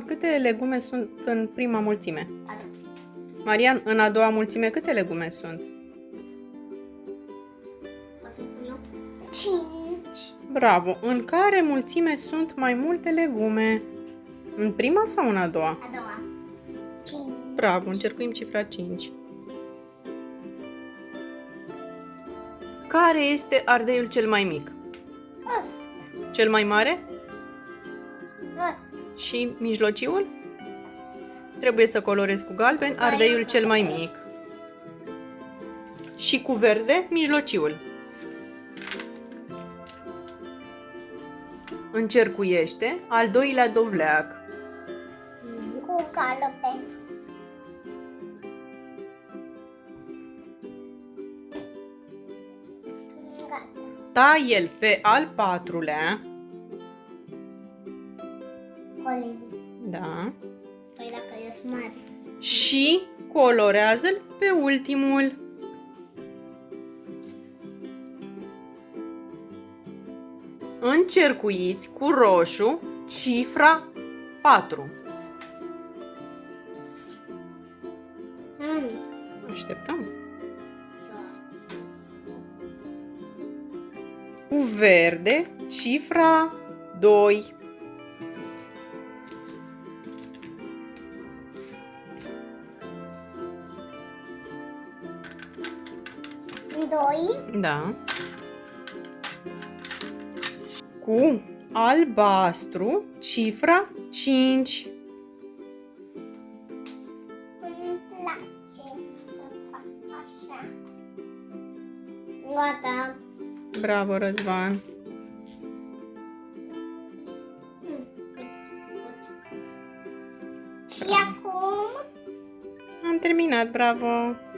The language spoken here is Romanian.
Câte legume sunt în prima mulțime? A doua. Marian, în a doua mulțime câte legume sunt? O să pun eu 5. Bravo! În care mulțime sunt mai multe legume? În prima sau în a doua? A doua. 5. Bravo! Încercuim cifra 5. Care este ardeiul cel mai mic? Asta. Cel mai mare? Asta. Și mijlociul? Asta. Trebuie să colorez cu galben ardeiul cel mai mic. Și cu verde, mijlociul. Încercuiește al doilea dovleac. Cu galben. Gata. Taie-l pe al patrulea. Colegi. Da. Păi dacă eu sunt mare. Și colorează-l pe ultimul. Încercuiți cu roșu cifra 4. Așteptăm. Cu verde cifra 2. Doi. Da. Cu albastru cifra 5. Îmi place să fac așa. Gata. Bravo, Răzvan. Și acum Am terminat, bravo.